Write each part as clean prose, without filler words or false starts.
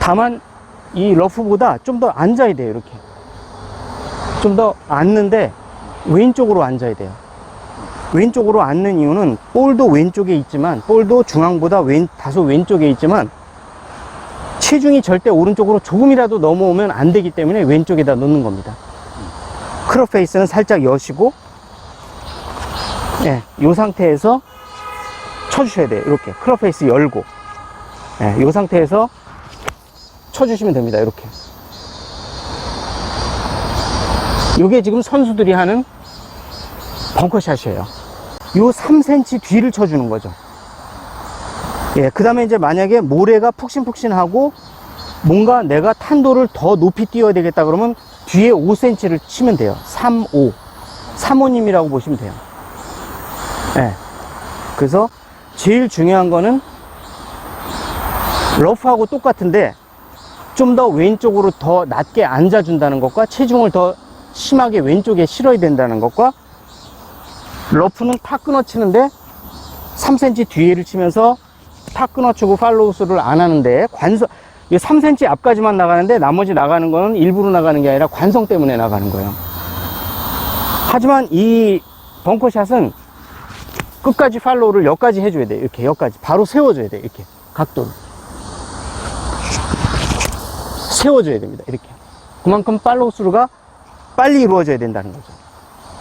다만 이 러프보다 좀 더 앉아야 돼요. 이렇게 좀 더 앉는데 왼쪽으로 앉아야 돼요. 왼쪽으로 앉는 이유는 볼도 왼쪽에 있지만, 볼도 중앙보다 다소 왼쪽에 있지만 체중이 절대 오른쪽으로 조금이라도 넘어오면 안 되기 때문에 왼쪽에다 놓는 겁니다. 클럽 페이스는 살짝 여시고, 예, 이 상태에서 쳐주셔야 돼요. 이렇게 클럽 페이스 열고, 예, 이 상태에서 쳐주시면 됩니다. 이렇게. 이게 지금 선수들이 하는 벙커샷이에요. 요 3cm 뒤를 쳐주는 거죠. 예, 그 다음에 이제 만약에 모래가 푹신푹신하고 뭔가 내가 탄도를 더 높이 띄워야 되겠다 그러면 뒤에 5cm를 치면 돼요. 3, 5. 3호님이라고 보시면 돼요. 예. 그래서 제일 중요한 거는 러프하고 똑같은데 좀 더 왼쪽으로 더 낮게 앉아준다는 것과 체중을 더 심하게 왼쪽에 실어야 된다는 것과, 러프는 탁 끊어치는데 3cm 뒤에를 치면서 탁 끊어치고 팔로우스를 안 하는데, 3cm 앞까지만 나가는데 나머지 나가는 거는 일부러 나가는 게 아니라 관성 때문에 나가는 거예요. 하지만 이 벙커샷은 끝까지 팔로우를 여기까지 해줘야 돼요. 이렇게 여기까지 바로 세워줘야 돼요. 이렇게 각도를 세워줘야 됩니다. 이렇게. 그만큼 팔로우스루가 빨리 이루어져야 된다는 거죠.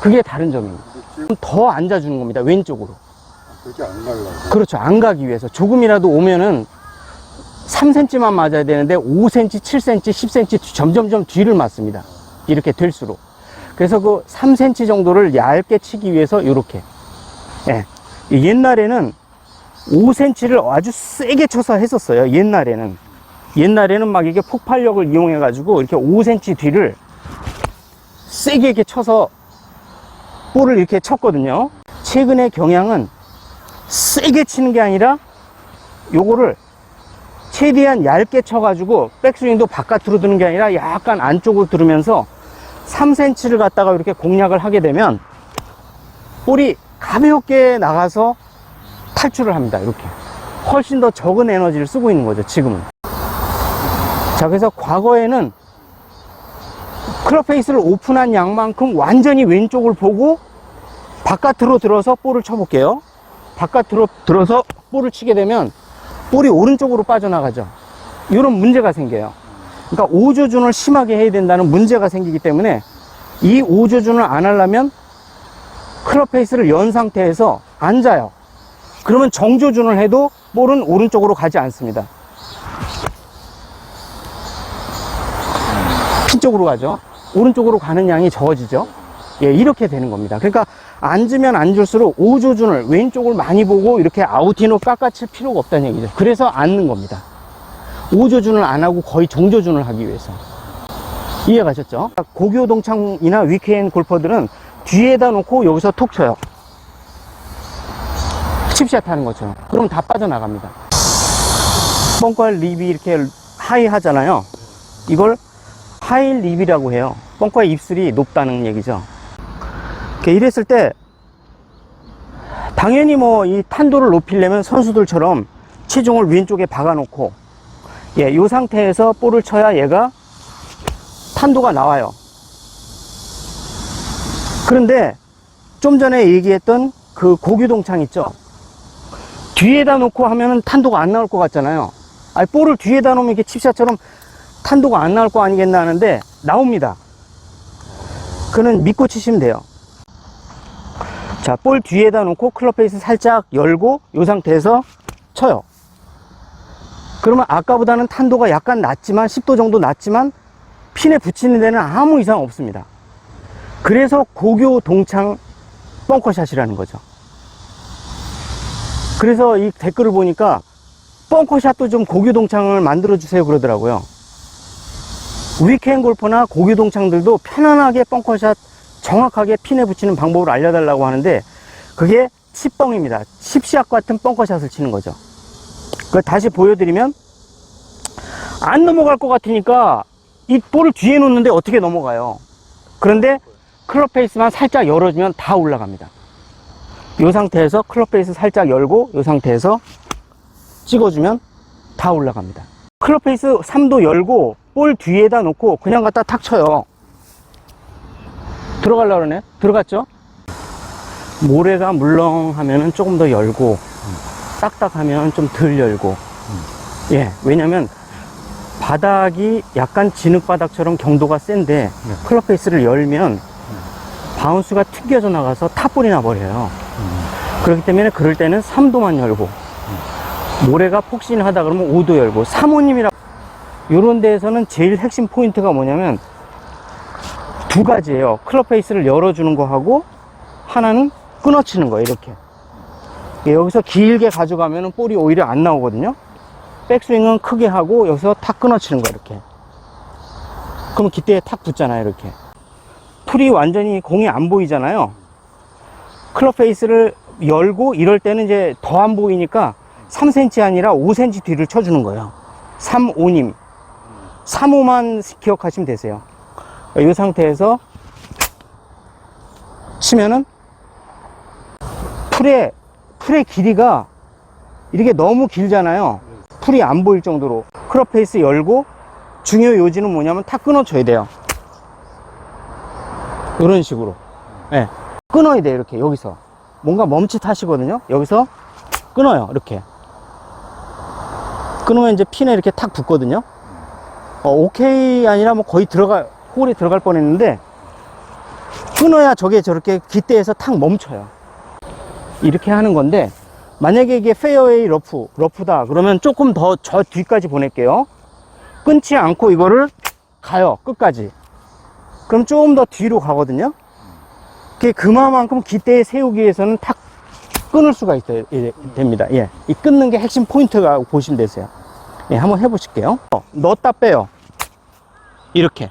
그게 다른 점입니다. 더 앉아주는 겁니다. 왼쪽으로. 그렇게 안 가려고. 그렇죠. 안 가기 위해서. 조금이라도 오면은 3cm만 맞아야 되는데 5cm, 7cm, 10cm 점점점 뒤를 맞습니다. 이렇게 될수록. 그래서 그 3cm 정도를 얇게 치기 위해서 이렇게. 예. 옛날에는 5cm를 아주 세게 쳐서 했었어요. 옛날에는 막 이게 폭발력을 이용해 가지고 이렇게 5cm 뒤를 세게 이렇게 쳐서 볼을 이렇게 쳤거든요. 최근의 경향은 세게 치는 게 아니라 요거를 최대한 얇게 쳐가지고 백스윙도 바깥으로 드는 게 아니라 약간 안쪽으로 들으면서 3cm를 갖다가 이렇게 공략을 하게 되면 볼이 가볍게 나가서 탈출을 합니다. 이렇게 훨씬 더 적은 에너지를 쓰고 있는 거죠, 지금은. 자, 그래서 과거에는 클럽 페이스를 오픈한 양만큼 완전히 왼쪽을 보고 바깥으로 들어서 볼을 쳐볼게요. 바깥으로 들어서 볼을 치게 되면 볼이 오른쪽으로 빠져나가죠. 이런 문제가 생겨요. 그러니까 오조준을 심하게 해야 된다는 문제가 생기기 때문에 이 오조준을 안 하려면 클럽 페이스를 연 상태에서 앉아요. 그러면 정조준을 해도 볼은 오른쪽으로 가지 않습니다. 핀 쪽으로 가죠. 오른쪽으로 가는 양이 적어지죠. 예, 이렇게 되는 겁니다. 그러니까 앉으면 앉을수록 오조준을 왼쪽을 많이 보고 이렇게 아웃인으로 깎아칠 필요가 없다는 얘기죠. 그래서 앉는 겁니다. 오조준을 안 하고 거의 정조준을 하기 위해서. 이해가셨죠? 고교 동창이나 위크엔드 골퍼들은 뒤에다 놓고 여기서 톡 쳐요. 칩샷 하는 것처럼. 그럼 다 빠져나갑니다. 벙커 립이 이렇게 하이 하잖아요. 이걸 하이 립이라고 해요. 벙커의 입술이 높다는 얘기죠. 이랬을 때 당연히 뭐 이 탄도를 높이려면 선수들처럼 체중을 왼쪽에 박아 놓고, 예, 이 상태에서 볼을 쳐야 얘가 탄도가 나와요. 그런데 좀 전에 얘기했던 그 고규동창 있죠? 뒤에다 놓고 하면은 탄도가 안 나올 것 같잖아요. 아니, 볼을 뒤에다 놓으면 이렇게 칩샷처럼 탄도가 안 나올 거 아니겠나 하는데 나옵니다. 그는 믿고 치시면 돼요. 자, 볼 뒤에다 놓고 클럽 페이스 살짝 열고 이 상태에서 쳐요. 그러면 아까보다는 탄도가 약간 낮지만 10도 정도 낮지만 핀에 붙이는 데는 아무 이상 없습니다. 그래서 고교 동창 벙커샷이라는 거죠. 그래서 이 댓글을 보니까 벙커샷도 좀 고교 동창을 만들어 주세요 그러더라고요. 위크엔드 골퍼나 고교 동창들도 편안하게 벙커샷 정확하게 핀에 붙이는 방법을 알려달라고 하는데 그게 칩벙입니다. 칩샷 같은 벙커샷을 치는 거죠. 그걸 다시 보여드리면 안 넘어갈 것 같으니까 이 볼을 뒤에 놓는데 어떻게 넘어가요? 그런데 클럽 페이스만 살짝 열어주면 다 올라갑니다. 이 상태에서 클럽 페이스 살짝 열고 이 상태에서 찍어주면 다 올라갑니다. 클럽 페이스 3도 열고 볼 뒤에다 놓고 그냥 갖다 탁 쳐요. 들어가려고 그러네. 들어갔죠? 모래가 물렁하면은 조금 더 열고 딱딱하면 좀 덜 열고. 예, 왜냐면 바닥이 약간 진흙바닥처럼 경도가 센데 클럽 페이스를 열면 바운스가 튕겨져 나가서 탑볼이 나버려요. 그렇기 때문에 그럴 때는 3도만 열고, 모래가 폭신하다 그러면 5도 열고. 사모님이라 요런 데에서는 제일 핵심 포인트가 뭐냐면 두 가지예요. 클럽 페이스를 열어주는 거 하고 하나는 끊어치는 거예요. 이렇게 여기서 길게 가져가면 볼이 오히려 안 나오거든요. 백스윙은 크게 하고 여기서 탁 끊어치는 거예요. 이렇게 그러면 기대에 탁 붙잖아요. 이렇게 풀이 완전히 공이 안 보이잖아요. 클럽 페이스를 열고 이럴 때는 이제 더 안 보이니까 3cm 아니라 5cm 뒤를 쳐주는 거예요. 3, 5님 3, 5만 기억하시면 되세요. 이 상태에서 치면은 풀의 길이가 이렇게 너무 길잖아요. 풀이 안 보일 정도로. 클럽 페이스 열고 중요 요지는 뭐냐면 탁 끊어줘야 돼요. 이런 식으로. 네. 끊어야 돼요. 이렇게 여기서 뭔가 멈칫하시거든요. 여기서 끊어요. 이렇게 끊으면 이제 핀에 이렇게 탁 붙거든요. 오케이 아니라 뭐 거의 홀이 들어갈 뻔했는데 끊어야 저게 저렇게 깃대에서 탁 멈춰요. 이렇게 하는 건데, 만약에 이게 페어웨이 러프다 그러면 조금 더 저 뒤까지 보낼게요. 끊지 않고 이거를 가요. 끝까지. 그럼 조금 더 뒤로 가거든요. 그만큼 깃대에 세우기 위해서는 탁 끊을 수가 있어요. 됩니다. 예. 이 끊는 게 핵심 포인트가 보시면 되세요. 예, 한번 해보실게요. 넣었다 빼요. 이렇게.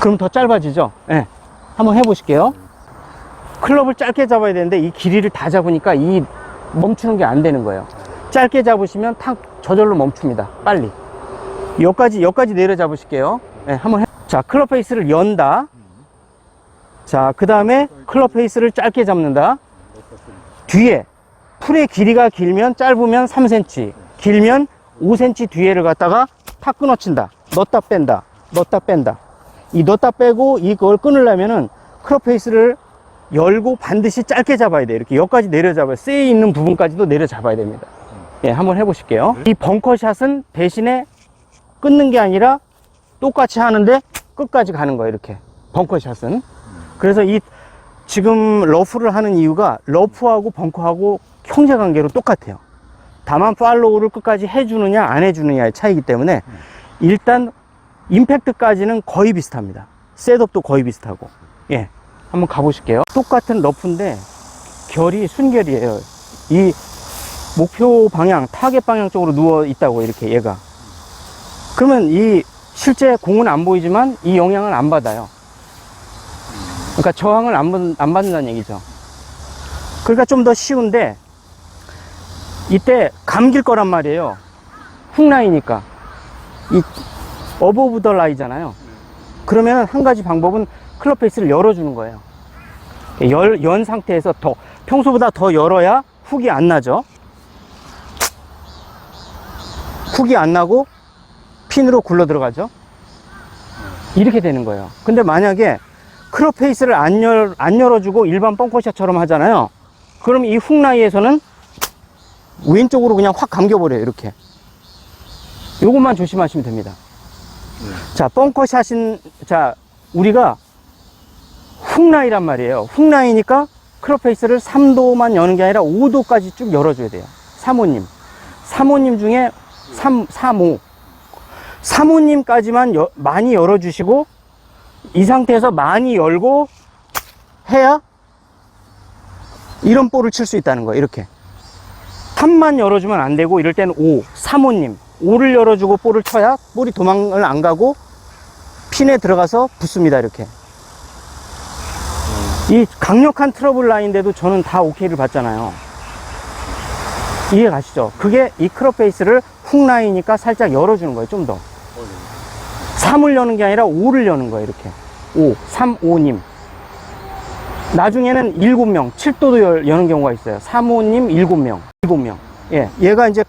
그럼 더 짧아지죠? 예. 한번 해보실게요. 클럽을 짧게 잡아야 되는데 이 길이를 다 잡으니까 이 멈추는 게 안 되는 거예요. 짧게 잡으시면 탁 저절로 멈춥니다. 빨리. 여기까지 내려 잡으실게요. 예, 자, 클럽 페이스를 연다. 자, 그 다음에 클럽 페이스를 짧게 잡는다. 뒤에 풀의 길이가 길면 짧으면 3cm, 길면 5cm 뒤에를 갖다가 탁 끊어친다. 넣었다 뺀다. 넣었다 뺀다. 이 넣었다 빼고 이걸 끊으려면은 클럽 페이스를 열고 반드시 짧게 잡아야 돼요. 이렇게 여기까지 내려 잡아요. 쇠에 있는 부분까지도 내려 잡아야 됩니다. 예, 한번 해보실게요. 이 벙커샷은 대신에 끊는 게 아니라 똑같이 하는데 끝까지 가는 거예요. 이렇게 벙커샷은. 그래서 이 지금 러프를 하는 이유가 러프하고 벙커하고 형제관계로 똑같아요. 다만 팔로우를 끝까지 해주느냐 안 해주느냐의 차이기 때문에 일단 임팩트까지는 거의 비슷합니다. 셋업도 거의 비슷하고. 예, 한번 가보실게요. 똑같은 러프인데 결이 순결이에요. 이 목표 방향, 타겟 방향 쪽으로 누워 있다고, 이렇게 얘가. 그러면 이 실제 공은 안 보이지만 이 영향을 안 받아요. 그러니까 저항을 안 받는다는 얘기죠. 그러니까 좀 더 쉬운데 이때 감길 거란 말이에요. 훅라이니까. 이 어버브 더 라이잖아요. 그러면 한 가지 방법은 클럽 페이스를 열어주는 거예요. 연 상태에서 평소보다 더 열어야 훅이 안 나죠. 훅이 안 나고 핀으로 굴러 들어가죠. 이렇게 되는 거예요. 근데 만약에 클럽 페이스를 안 열어주고 일반 벙커샷처럼 하잖아요. 그럼 이 훅라이에서는 왼쪽으로 그냥 확 감겨버려요. 이렇게. 요것만 조심하시면 됩니다. 자, 벙커샷인, 자, 우리가 훅라이란 말이에요. 훅라이니까 클럽 페이스를 3도만 여는 게 아니라 5도까지 쭉 열어줘야 돼요. 사모님 중에 3호. 사모님까지만 많이 열어주시고, 이 상태에서 많이 열고 해야 이런 볼을 칠 수 있다는 거예요. 이렇게 3만 열어주면 안 되고, 이럴 때는 5, 사모님 5를 열어주고 볼을 쳐야 볼이 도망을 안 가고 핀에 들어가서 붙습니다. 이렇게. 이 강력한 트러블 라인인데도 저는 다 오케이를 받잖아요. 이해 가시죠? 그게 이 클럽 페이스를 훅 라인이니까 살짝 열어주는 거예요. 좀 더 3을 여는 게 아니라 5를 여는 거예요. 이렇게 5, 3, 5님. 나중에는 7명, 7도도 여는 경우가 있어요. 3, 5님 7명. 예, 얘가 이제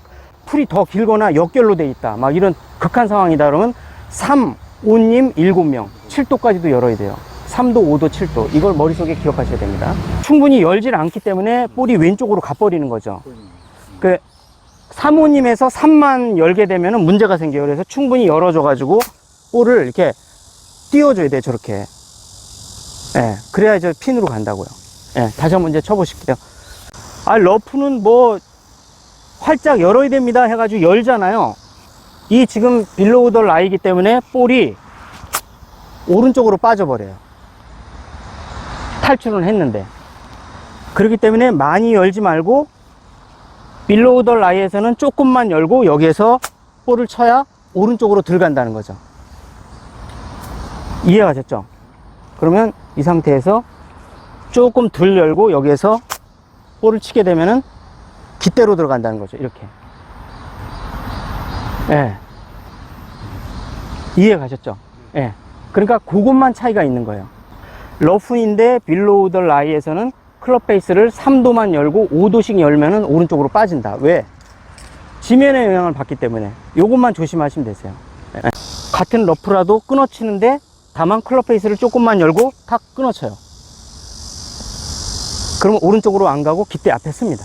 풀이 더 길거나 역결로 돼 있다, 막 이런 극한 상황이다 그러면 3, 5님 7명, 7도까지도 열어야 돼요. 3도, 5도, 7도. 이걸 머릿속에 기억하셔야 됩니다. 충분히 열질 않기 때문에 볼이 왼쪽으로 가버리는 거죠. 그 3, 5님에서 3만 열게 되면 문제가 생겨요. 그래서 충분히 열어줘가지고 볼을 이렇게 띄워줘야 돼요. 저렇게. 예, 그래야 저 핀으로 간다고요. 예, 다시 한번 이제 쳐보실게요. 아, 러프는 뭐 활짝 열어야 됩니다 해가지고 열잖아요. 이 지금 빌로우 더 라이기 때문에 볼이 오른쪽으로 빠져버려요. 탈출은 했는데. 그렇기 때문에 많이 열지 말고 빌로우 더 라이에서는 조금만 열고 여기에서 볼을 쳐야 오른쪽으로 들어간다는 거죠. 이해가 됐죠? 그러면 이 상태에서 조금 덜 열고 여기에서 볼을 치게 되면은 깃대로 들어간다는 거죠. 이렇게. 예. 이해 가셨죠? 예. 그러니까 그것만 차이가 있는 거예요. 러프인데 빌로우 더 라이에서는 클럽 페이스를 3도만 열고 5도씩 열면은 오른쪽으로 빠진다. 왜? 지면의 영향을 받기 때문에. 요것만 조심하시면 되세요. 예. 같은 러프라도 끊어치는데 다만 클럽 페이스를 조금만 열고 탁 끊어쳐요. 그러면 오른쪽으로 안 가고 깃대 앞에 씁니다.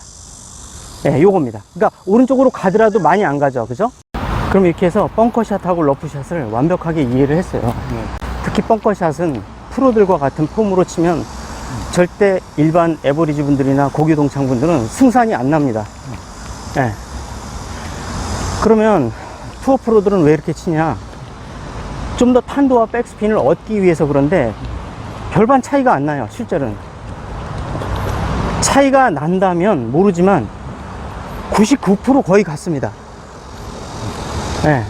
예, 요겁니다. 그러니까 오른쪽으로 가더라도 많이 안 가죠. 그죠? 그럼 이렇게 해서 벙커샷하고 러프샷을 완벽하게 이해를 했어요. 특히 벙커샷은 프로들과 같은 폼으로 치면 절대 일반 에버리지 분들이나 고교동창 분들은 승산이 안 납니다. 예. 그러면 투어 프로들은 왜 이렇게 치냐? 좀 더 탄도와 백스핀을 얻기 위해서 그런데 별반 차이가 안 나요. 실제로는. 차이가 난다면 모르지만 99% 거의 같습니다. 예.